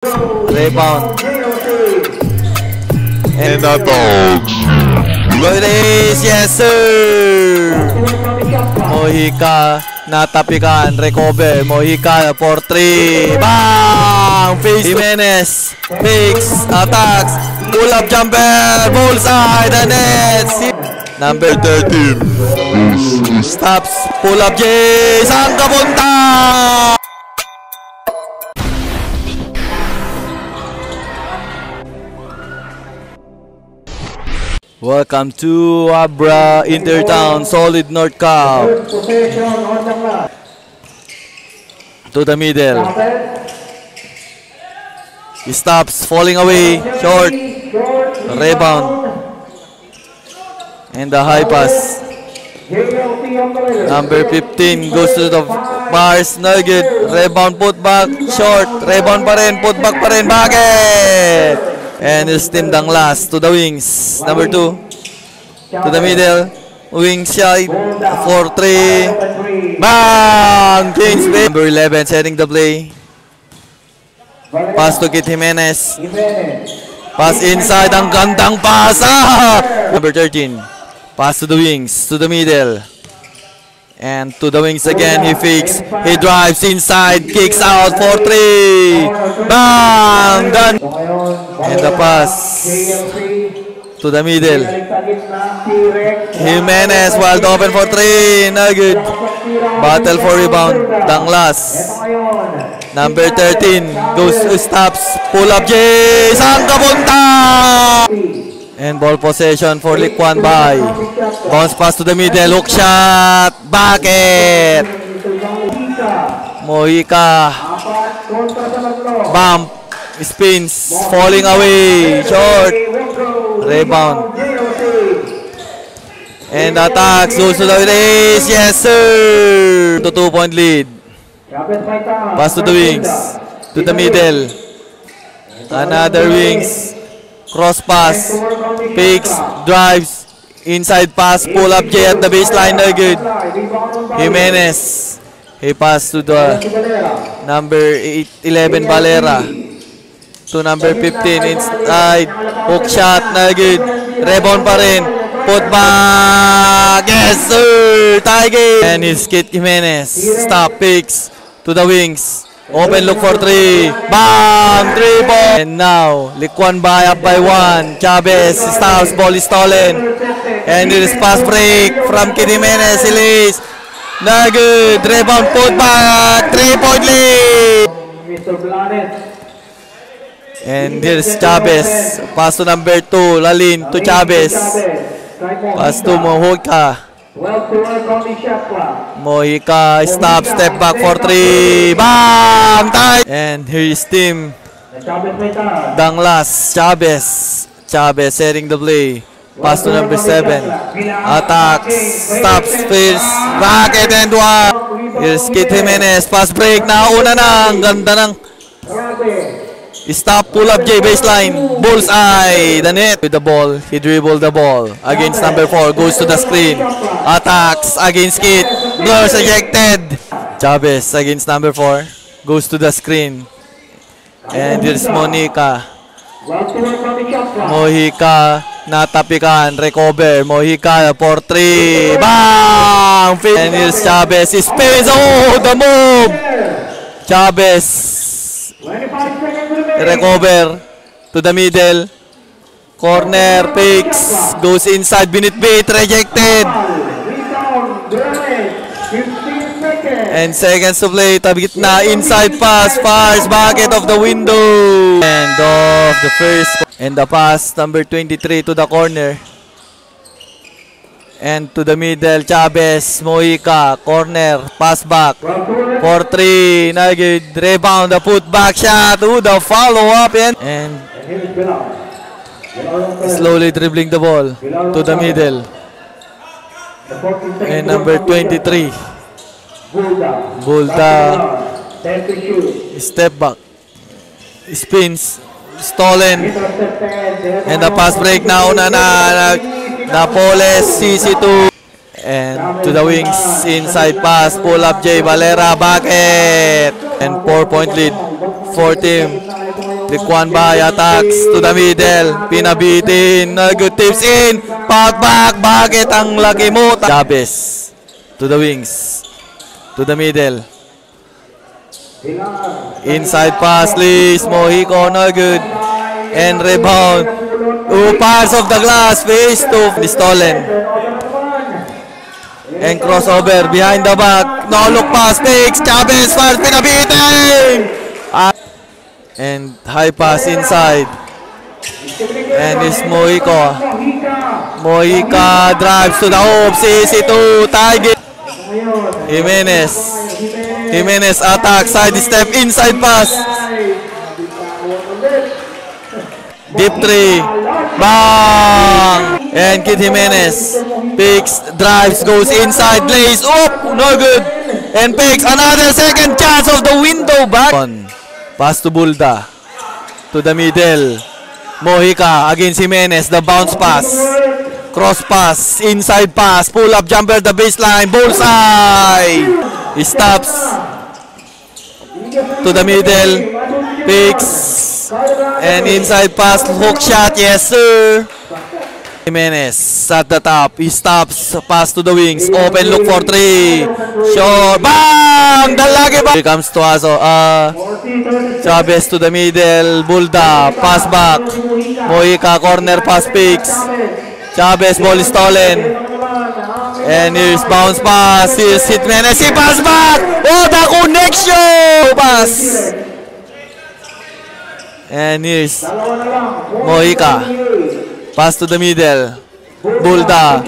Rebound. And the dogs. Good is, yes sir! Mojica, natapikan, recover, Mojica for 3. Bang! Face Jimenez, fakes, attacks, pull up jumper, bullseye, the nets. Number 13. Stops, pull up J, saan ka punta? Welcome to Abra Intertown Solid North Cup. To the middle. He stops, falling away, short, rebound, and the high pass. Number 15 goes to the bars, no good. Rebound, put back, short, rebound pa rin, put back pa rin, bucket! And his team dang last to the wings. Number 2 to the middle. Wing side for 3. Bang! Kings. Number 11 setting the play. Pass to Kit Jimenez. Pass inside. Ang gandang pass. Number 13. Pass to the wings. To the middle. And to the wings again. He fakes. He drives inside. Kicks out for 3. Bang! Done. And the pass to the middle. Jimenez wide open for 3. No good. Battle for rebound. Danglas. Number 13 goes, stops, pull up J. Saan ka punta? And ball possession for Liquan Bay. Bounce pass to the middle. Hook shot. Bucket. Mojica. Bump. Spins. Falling away. Short. Rebound. And attacks. Goes to the race. Yes, sir. To 2-point lead. Pass to the wings. To the middle. Another wings. Cross pass. Fakes. Drives. Inside pass. Pull up J at the baseline. No good. Jimenez. He passed to the number 11 Valera. To number 15 inside. Hook shot. No good. Rebound pa rin. Put back. Yes sir. Tie game. And his Kit Jimenez. Stop. Picks. To the wings. Open look for 3. Bam! 3 ball. And now, Liquan Bay up by 1. Chavez stops. Ball is stolen. And it is pass break from Kit Jimenez. He lays. No good. Rebound. Put back. 3-point lead. And here's Chavez. Pass to number 2. Lalin to Chavez. Pass to Mojica. Mojica stop, step back for 3. Bam! Tie! And here is team Danglas. Chavez. Chavez setting the play. Pass to number 7. Attacks. Stops. First. Bucket and 1. Here's Kit Jimenez. Pass break. Nauna na. Ang ganda ng stop, pull up J, baseline, bullseye, the net with the ball. He dribbled the ball against number 4, goes to the screen, attacks against Kit, blurs ejected. Chavez against number 4, goes to the screen, and here's Mojica. Mojica, natapikan, recover, Mojica for 3, bang! And here's Chavez, he spins, oh, the move! Chavez. Recover to the middle. Corner, picks, goes inside, binitbit, rejected. And seconds to play, tabi gitna, inside pass, fires, bucket of the window. And off the first. And the pass, number 23 to the corner. And to the middle, Chavez, Mojica, corner, pass back. For 3, no good. Rebound, the putback shot. Ooh, the follow-up. And slowly dribbling the ball to the middle. And number 23. Bulda. Step back. Spins. Stolen. And the pass break now na Napoles, CC2. And to the wings, inside pass, pull up J, Valera, bucket. And 4-point lead. 4 team. Liquan by attacks to the middle. Pinabitin. Good tips in. Back. Bakit ang laki mo? Chavez to the wings. To the middle. Inside pass. Liz. Mojico. No good. And rebound. Pass of the glass. Face to stolen. And crossover behind the back. No look pass. Takes. Chavez first. Pinabitin. And high pass inside. And it's Mojico. Mojica drives to the hoops. Easy to Tiger. Jimenez attack. Side step. Inside pass. Deep three. Bang! And Kid Jimenez picks, drives, goes inside, lays. No good. And picks another second chance of the window back. Pass to Bulda. To the middle. Mojica against Jimenez. The bounce pass. Cross pass. Inside pass. Pull up jumper the baseline. Bullseye. He stops. To the middle. Picks. And inside pass, hook shot, yes sir. Jimenez at the top, he stops, pass to the wings, open look for 3. Short, bang! Dalagi ba? Here comes Tuazo. Chavez to the middle, Bulda, pass back. Mojica, corner pass picks. Chavez, ball is stolen. And here's bounce pass, here's Jimenez, he pass back! Oh, the connection! Pass! And here's Mojica. Pass to the middle. Bulda.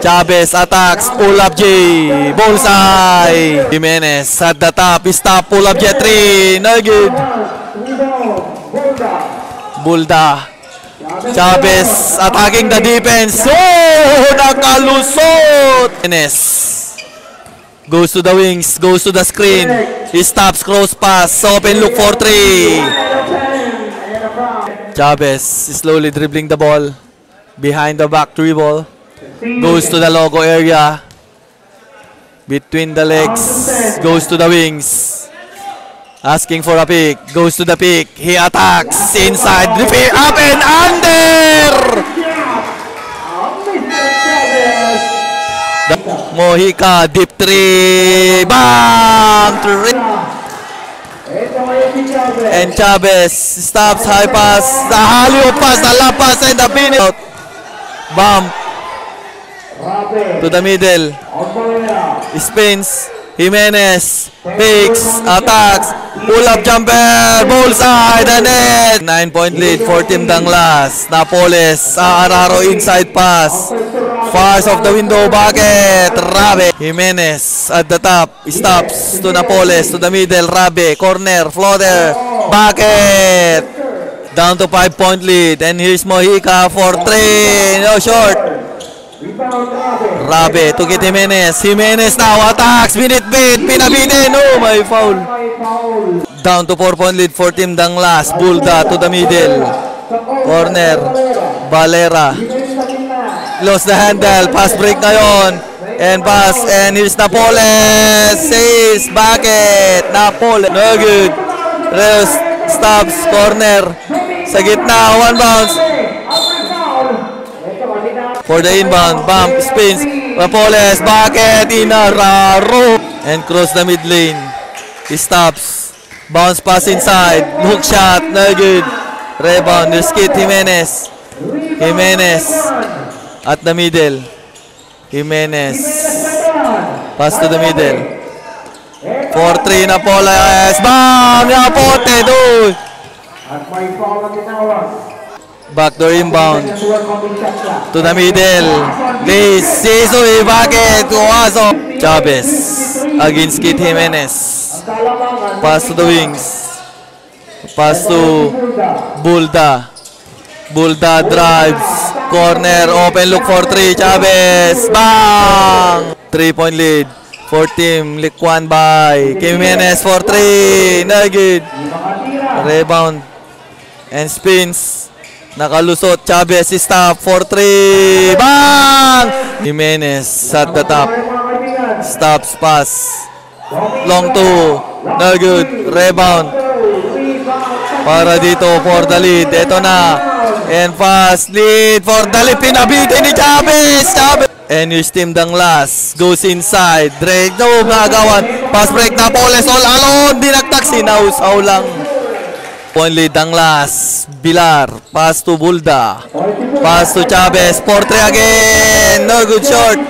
Chavez attacks. Pull up J. Bullseye. Jimenez at the top. Stop. Pull up J. 3. No good. Bulda. Chavez attacking the defense. Oh! Nakalusot. Jimenez. Goes to the wings. Goes to the screen. He stops. Cross pass. Open look for 3. Chavez slowly dribbling the ball. Behind the back dribble. Goes to the logo area. Between the legs. Goes to the wings. Asking for a pick. Goes to the pick. He attacks. Inside. Up and under! Mojica. Deep 3. Bang! And Chavez stops, high pass, the Halio pass, the la pass, and the finish out. Bump to the middle. Spins. Jimenez picks, attacks, pull up jumper, bullseye, the net. 9-point lead for Team Danglas. Napoles, Araro inside pass. Fars of the window bucket. Rabe. Jimenez at the top. Stops to Napoles. To the middle. Rabe. Corner. Floater. Bucket. Down to 5-point lead. And here's Mojica for 3. No short. Rabe to get Jimenez. Jimenez now attacks. Minute beat. Pinabitin. Oh, my foul. Down to 4-point lead for Team Danglas. Bulda to the middle. Corner. Valera. Lost the handle. Pass break ngayon. And pass. And here's Napoles. Says bucket. Napoles. No good. Reus stops. Corner. Sa gitna. One bounce. For the inbound. Bump. Spins. Napoles. Bucket. Inararo. And cross the mid lane. He stops. Bounce pass inside. Hook shot. No good. Rebound. There's Kid Jimenez. Jimenez. At the middle. Jimenez. Pass to the middle. 4-3 Napoles. Bam! Yapote, dude! Backdoor inbound. To the middle. Liz. Sisoy. Bucket. Tuazo. Chavez. Against Kid Jimenez. Pass to the wings. Pass to Bulda. Bulda drives. Corner, open look for 3. Chavez. Bang! 3-point lead for Team Liquan by Jimenez for 3. No good. Rebound. And spins. Nakalusot. Chavez stop for 3. Bang! Jimenez at the top. Stops pass. Long 2. No good. Rebound. para dito for the lead. Ito na. And fast lead for the lead. Pinabitin ni Chavez. And yung Steam Danglas goes inside. Drake, no, nagawan. Pass break na Poles all alone. Dinaktak, sinausaw lang. Point lead Danglas. Bilar. Pass to Bulda. Pass to Chavez. 4-3 again. No good short.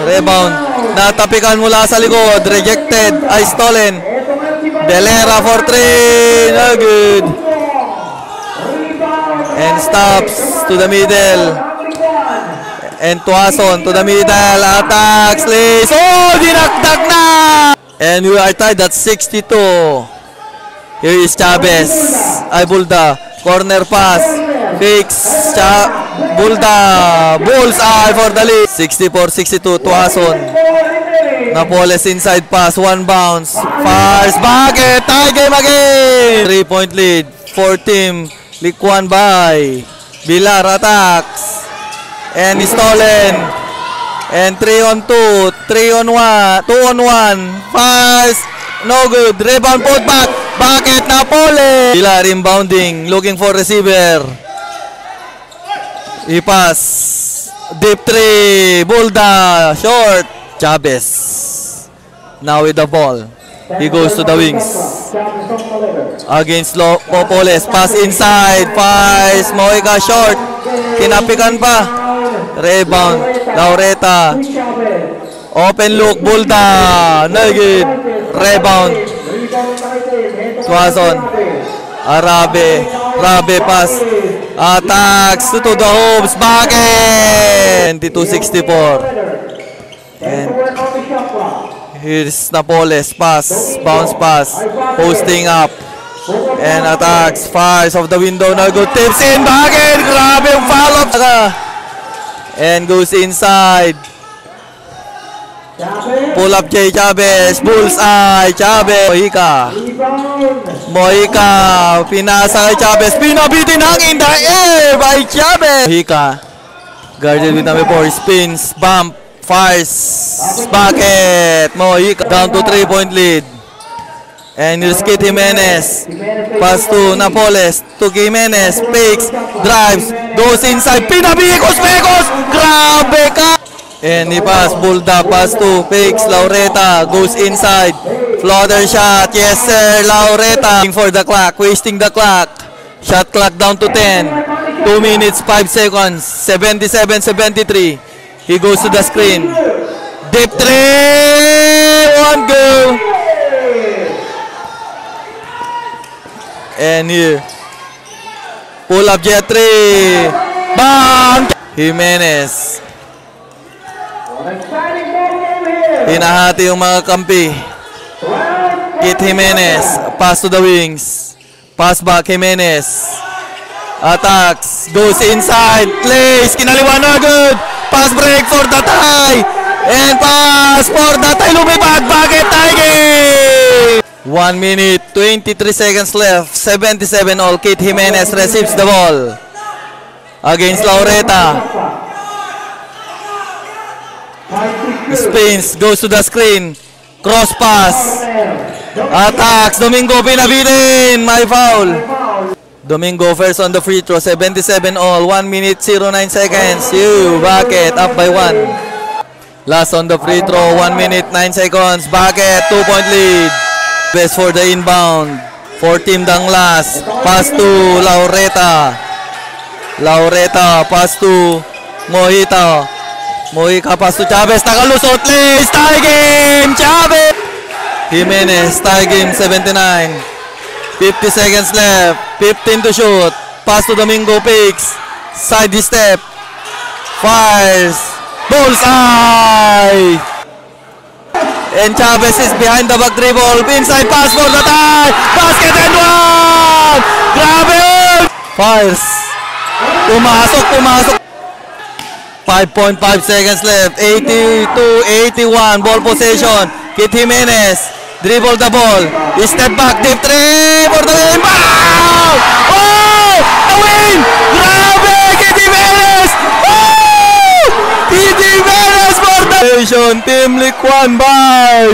Rebound. Natapikan mula sa likod. Rejected. Ay, stolen. Delera for 3. No good. And stops to the middle. And Tuason to the middle. Attacks. Lays. Oh! Dinakdak na! And we are tied at 62. Here is Chavez. Ay, Bulda. Corner pass. Fix. Bulda. Bullseye for the lead. 64-62. Tuason. Napoles inside pass. One bounce. Fires. Bucket. Tie game again. 3-point lead. 4-team. Likwan by Bilar. Attacks. And stolen. And 3-on-2. 3-on-1. 2-on-1. Fires. No good. Rebound. Put back. Bucket. Napoles. Bilar inbounding. Looking for receiver. I-pass. Deep 3. Bulda. Short. Chavez. Now with the ball. He goes to the wings. Against Popoles. Pass inside. Fires. Moika short. Kinapikan pa. Rebound. Laureta. Open look. Bulda. Nagid. Rebound. Tuason. Arabe. Rabe pass. Attacks to the hoops. Bucket. 22-64. And here's Napoles. Pass. Bounce pass. Posting up. And attacks. Fires off the window. No good. Tips in. Bucket. Grabe yung follow up. And goes inside. Pull up Jay Chavez. Bullseye. Chavez. Mojica. Pinasa kay Chavez. Pinabitin ang in the air by Chavez. Mojica. Guarded with number 4. Spins. Bump. Fires. Bucket. Mojica. Down to 3-point lead. And here's Kit Jimenez. Pass to Napoles. To Jimenez. Fakes. Drives. Goes inside. Pinabikos. Grabe ka. And he pass. Bulda. Pass to Fakes. Laureta. Goes inside. Floater shot. Yes sir. Laureta. For the clock. Wasting the clock. Shot clock down to 10. 2 minutes 5 seconds. 77-73. He goes to the screen. Deep 3. One go. And here, pull up jet 3. Bang! Jimenez. Hinahati yung mga kampi. Kit Jimenez. Pass to the wings. Pass back Jimenez. Attacks. Goes inside. Plays. Kinaliwa na good. Pass break for the tie. And pass for the tie. Lumipad. Bucket tie game. 1 minute, 23 seconds left. 77 all. Kit Jimenez receives the ball. Against Laureta. Spins. Goes to the screen. Cross pass. Attacks. Domingo pinabitin. My foul. Domingo first on the free throw. 77 all. 1 minute, 09 seconds. Bucket. Up by 1. Last on the free throw. 1 minute, 9 seconds. Bucket. 2-point lead. Best for the inbound. For Team Danglas. Pass to Laureta. Pass to Mojica. Mojica pass to Chavez. Nakalusot. Lays. Tie game. Chavez. Jimenez. Tie game 79. 50 seconds left. 15 to shoot. Pass to Domingo Fakes. Side step. Fires. Bullseye. And Chavez is behind the back dribble. Inside pass for the tie. Basket and one. Grabe. Fires. Pumasok. 5.5 seconds left. 82-81. Ball possession. Kit Jimenez. Dribble the ball. Step back. Deep 3 for the win. Wow! Oh! A win! Grabe! Kit Jimenez! Oh! Kit Jimenez for the Team Likwan by